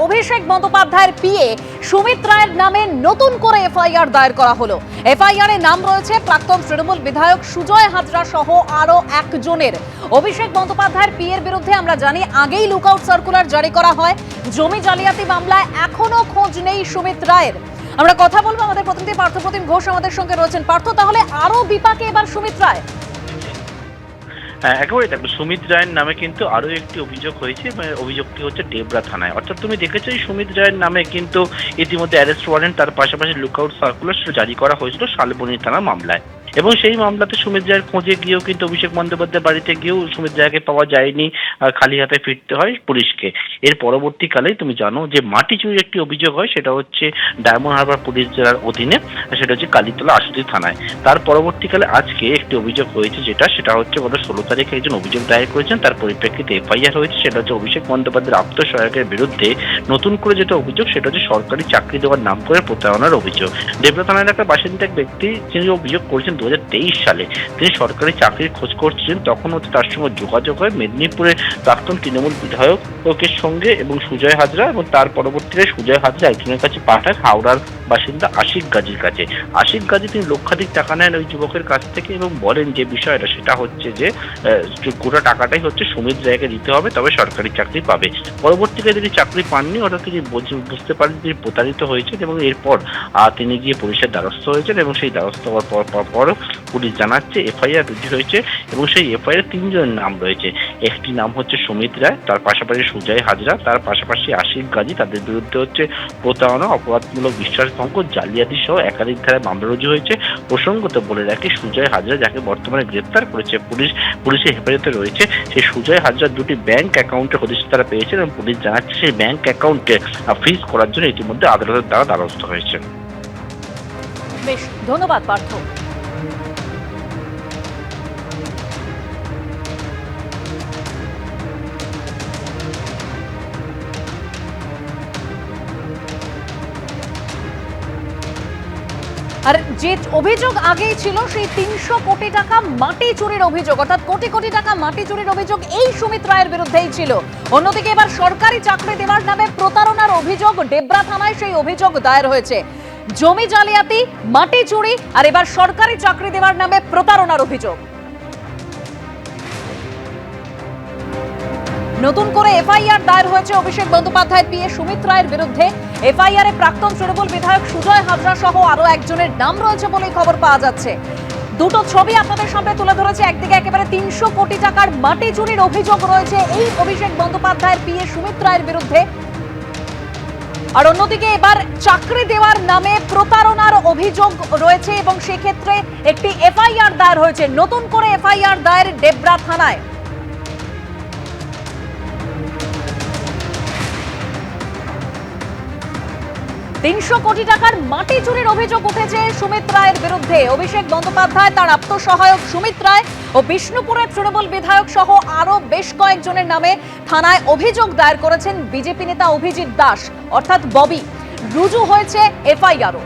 অভিষেক বন্দ্যোপাধ্যায়ের পিএ সুমিত রায়ের নামে নতুন করে এফআইআর দায়ের করা হলো। এফআইআর এ নাম রয়েছে প্রাক্তন তৃণমূল বিধায়ক সুজয় হাজরা সহ আরো একজনের। অভিষেক বন্দ্যোপাধ্যায়ের পিএর বিরুদ্ধে আমরা জানি আগেই লুকআউট সার্কুলার জারি করা হয়। জমি জালিয়াতি মামলায় এখনো খোঁজ নেই সুমিত রায়ের। আমরা কথা বলবো, আমাদের প্রতিনিধি পার্থপ্রতিম ঘোষ আমাদের সঙ্গে রয়েছেন। পার্থ, তাহলে আরো বিপাকে এবার সুমিত রায়? একেবারে দেখো, সুমিত রায়ের নামে কিন্তু আরো একটি অভিযোগ হয়েছে। অভিযোগটি হচ্ছে ডেবরা থানায়। অর্থাৎ তুমি দেখেছো সুমিত রায়ের নামে কিন্তু ইতিমধ্যে অ্যারেস্ট ওয়ারেন্ট, তার পাশাপাশি লুকআউট সার্কুলার জারি করা হয়েছিল শালবনী থানা মামলায়। এবং সেই মামলাতে সুমিত রায়ের খোঁজে গিয়েও কিন্তু অভিষেক বন্দ্যোপাধ্যায়ের বাড়িতে গিয়েও সুমিত রায়কে পাওয়া যায়নি, খালি হাতে ফিরতে হয় পুলিশকে। এর পরবর্তীকালেই তুমি জানো যে মাটি চুরির একটি অভিযোগ হয়, সেটা হচ্ছে ডায়মন্ড হারবার পুলিশ জেলার অধীনে, সেটা হচ্ছে কালীতলা আশুতি থানায়। তার পরবর্তীকালে আজকে একটি অভিযোগ হয়েছে, সেটা হচ্ছে গত 16 তারিখে একজন অভিযোগ দায়ের করেছেন, তার পরিপ্রেক্ষিতে এফআইআর হয়েছে। সেটা হচ্ছে অভিষেক বন্দ্যোপাধ্যায়ের আত্মসহায়কের বিরুদ্ধে নতুন করে যেটা অভিযোগ, সেটা হচ্ছে সরকারি চাকরি দেওয়ার নাম করে প্রতারণার অভিযোগ। ডেবরা থানার একটা বাসিন্দা এক ব্যক্তি যিনি অভিযোগ করেছেন 2023 সালে তিনি সরকারি চাকরির খোঁজ করছিলেন, তখন হচ্ছে তার সঙ্গে যোগাযোগ হয় মেদিনীপুরের প্রাক্তন তৃণমূল বিধায়কের সঙ্গে এবং সুজয় হাজরা, এবং তার পরবর্তীতে সুজয় হাজরা একজনের কাছে পাঠায় হাওড়ার বাসিন্দা আশিক গাজীর কাছে। আশিক গাজী তিনি লক্ষাধিক টাকা নেন ওই যুবকের কাছ থেকে এবং বলেন যে বিষয়টা সেটা হচ্ছে যে গোটা টাকাটাই হচ্ছে সুমিত রায়কে দিতে হবে, তবে সরকারি চাকরি পাবে। পরবর্তীকালে তিনি চাকরি পাননি, অর্থাৎ তিনি বুঝতে পারেন তিনি প্রতারিত হয়েছেন এবং এরপর তিনি গিয়ে পুলিশের দ্বারস্থ হয়েছেন এবং সেই দ্বারস্থ হওয়ার পর পুলিশ জানাচ্ছে এফআইআর রুজু হয়েছে এবং সেই এফআইআর 3 জনের নাম রয়েছে। একটি নাম হচ্ছে সুমিত রায়, তার পাশাপাশি সুজয় হাজরা, তার পাশাপাশি আশিক গাজী। তাদের বিরুদ্ধে হচ্ছে প্রতারণা, অপরাধমূলক বিশ্বাসভঙ্গ, জালিয়াতি সহ একাধিক ধারায় মামলা রুজু হয়েছে। প্রসঙ্গত বলে রাখি, সুজয় হাজরা যাকে বর্তমানে গ্রেপ্তার করেছে পুলিশের হেফাজতে রয়েছে, সেই সুজয় হাজরার দুটি ব্যাংক অ্যাকাউন্টের হদিশ তারা পেয়েছেন এবং পুলিশ জানাচ্ছে সেই ব্যাংক অ্যাকাউন্টে ফ্রিজ করার জন্য ইতিমধ্যে আদালতের দ্বারা দ্বারস্থ হয়েছে। বেশ, ধন্যবাদ পার্থ। আর যে অভিযোগ আগেই ছিল সেই 300 কোটি টাকা মাটি চুরির অভিযোগ, অর্থাৎ কোটি কোটি টাকা মাটি চুরির অভিযোগ এই সুমিত রায়ের বিরুদ্ধেই ছিল। অন্যদিকে এবার সরকারি চাকরি দেওয়ার নামে প্রতারণার অভিযোগ ডেবরা থানায় সেই অভিযোগ দায়ের হয়েছে। জমি জালিয়াতি, মাটি চুরি আর এবার সরকারি চাকরি দেওয়ার নামে প্রতারণার অভিযোগ। নতুন করে এফআইআর দায়ের হয়েছে অভিষেক বন্দ্যোপাধ্যায়ের পিএ সুমিত রায়ের বিরুদ্ধে। এফআইআর এ প্রাক্তন তৃণমূল বিধায়ক সুজয় হাজরা সহ আরো একজনের নাম রয়েছে বলেই খবর পাওয়া যাচ্ছে। দুটো ছবি আপনাদের সামনে তুলে ধরেছে। একদিকে একেবারে 300 কোটি টাকার মাটি চুরির অভিযোগ রয়েছে এই অভিষেক বন্দ্যোপাধ্যায়ের পিএ সুমিত রায়ের বিরুদ্ধে, আর অন্যদিকে এবার চাকরি দেওয়ার নামে প্রতারণার অভিযোগ রয়েছে এবং সেক্ষেত্রে একটি এফআইআর দায়ের হয়েছে। নতুন করে এফআইআর দায়ের ডেবরা থানায়। তিনশো কোটি টাকার মাটি চুরির অভিযোগ উঠেছে সুমিত রায়ের বিরুদ্ধে। অভিষেক বন্দ্যোপাধ্যায়, তার আত্মসহায়ক সুমিত রায় ও বিষ্ণুপুরের তৃণমূল বিধায়ক সহ আরো বেশ কয়েকজনের নামে থানায় অভিযোগ দায়ের করেছেন বিজেপি নেতা অভিজিৎ দাস অর্থাৎ ববি। রুজু হয়েছে এফআইআরও।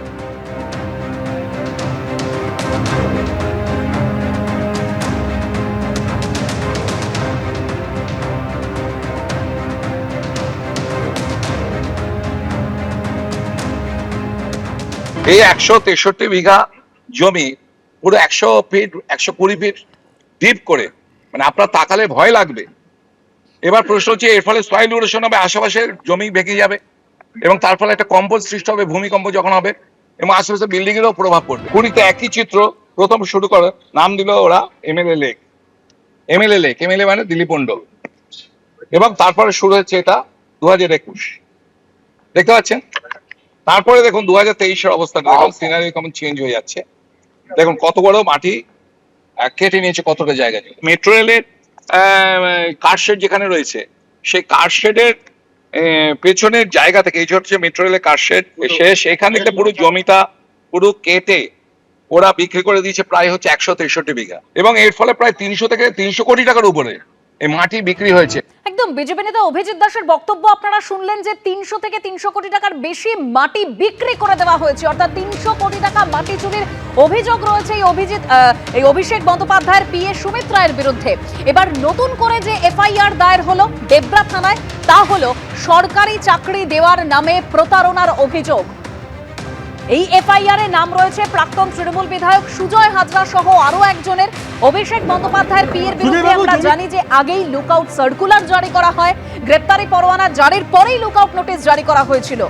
এই 163 বিঘা জমি পুরো 100 ফিট 120 ফিট ডিপ করে, মানে আপনার তাকালে ভয় লাগবে। এবার প্রশ্ন হচ্ছে এর ফলে সয়েল ইরোশন হবে, আশেপাশের জমি ভেঙে যাবে এবং তার ফলে একটা কম্পোজ সৃষ্টি হবে, ভূমিকম্প যখন হবে এবং আশেপাশে বিল্ডিং এরও প্রভাব পড়বে। পুরীতে একই চিত্র প্রথম শুরু করে, নাম দিল ওরা এমএলএ লেক। এমএলএ মানে দিলীপ মণ্ডল, এবং তারপরে শুরু হচ্ছে এটা 2021। দেখতে পাচ্ছেন? তারপরে দেখুন 2023-এর অবস্থা, দেখুন সিনারি কেমন চেঞ্জ হয়ে যাচ্ছে। দেখুন কত বড় মাটি কেটে নিয়েছে কতটা জায়গা। মেট্রো রেলের কারশেড যেখানে রয়েছে, সেই কারশেডের পেছনের জায়গা থেকে, এই হচ্ছে মেট্রো রেলের কারশেড, সেখান থেকে পুরো জমিটা পুরো কেটে ওরা বিক্রি করে দিয়েছে প্রায় হচ্ছে 163 বিঘা, এবং এর ফলে প্রায় 300 থেকে 300 কোটি টাকার উপরে এই মাটি বিক্রি হয়েছে। একদম বিজেপি নেতা অভিজিৎ দাসের বক্তব্য আপনারা শুনলেন যে 300 থেকে 300 কোটি টাকার বেশি মাটি বিক্রি করে দেওয়া হয়েছে, অর্থাৎ 300 কোটি টাকা মাটি চুরির অভিযোগ রয়েছে এই অভিষেক বন্দ্যোপাধ্যায়ের পিএ সুমিত রায়ের বিরুদ্ধে। এবার নতুন করে যে এফআইআর দায়ের হলো ডেবরা থানায়, তা হলো সরকারি চাকরি দেওয়ার নামে প্রতারণার অভিযোগ। এই এফআইআর এ নাম রয়েছে প্রাক্তন তৃণমূল বিধায়ক সুজয় হাজরা সহ আরো একজনের। অভিষেক বন্দ্যোপাধ্যায়ের পিএর বিরুদ্ধে আমরা জানি যে আগেই লুকআউট সার্কুলার জারি করা হয়, গ্রেপ্তারি পরোয়ানা জারির পরেই লুকআউট নোটিশ জারি করা হয়েছিল।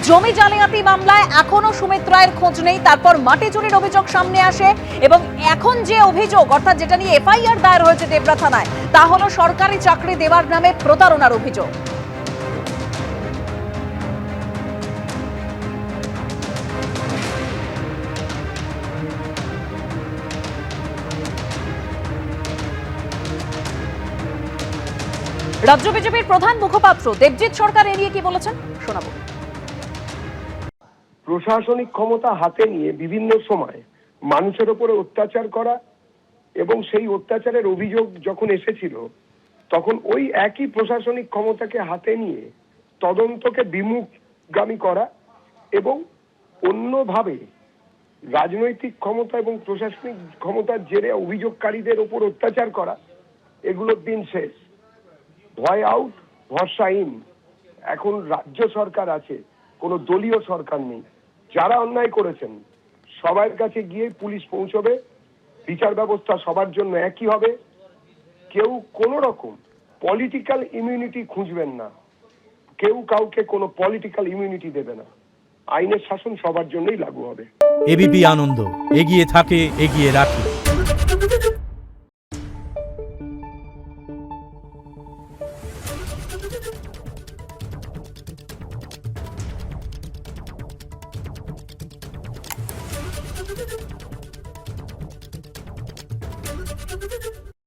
জমি জালিয়াতি মামলায় এখনো সুমিত রায়ের খোঁজ নেই, তারপর মাটি চুরির অভিযোগ সামনে আসে এবং এখন যে অভিযোগ, অর্থাৎ যেটা নিয়ে এফআইআর দায়ের হয়েছে ডেবরা থানায়, তা হলো সরকারি চাকরি দেওয়ার নামে প্রতারণার অভিযোগ। রাজ্য বিজেপির প্রধান মুখপাত্র দেবজিৎ সরকার এ নিয়ে কি বলেছেন শোনাবো। প্রশাসনিক ক্ষমতা হাতে নিয়ে বিভিন্ন সময় মানুষের উপরে অত্যাচার করা এবং সেই অত্যাচারের অভিযোগ যখন এসেছিল তখন ওই একই প্রশাসনিক ক্ষমতাকে হাতে নিয়ে তদন্তকে বিমুখগামী করা এবং অন্যভাবে রাজনৈতিক ক্ষমতা এবং প্রশাসনিক ক্ষমতার জেরে অভিযোগকারীদের উপর অত্যাচার করা, এগুলোর দিন শেষ। ভয় আউট, ভরসা ইন। এখন রাজ্য সরকার আছে, কোনো দলীয় সরকার নেই। যারা অন্যায় করেছেন সবার কাছে গিয়ে পুলিশ পৌঁছবে, বিচার ব্যবস্থা সবার জন্য একই হবে। কেউ কোনো রকম পলিটিক্যাল ইমিউনিটি খুঁজবেন না, কেউ কাউকে কোনো পলিটিক্যাল ইমিউনিটি দেবে না। আইনের শাসন সবার জন্যই লাগু হবে। এবিপি আনন্দ, এগিয়ে থাকে, এগিয়ে রাখে।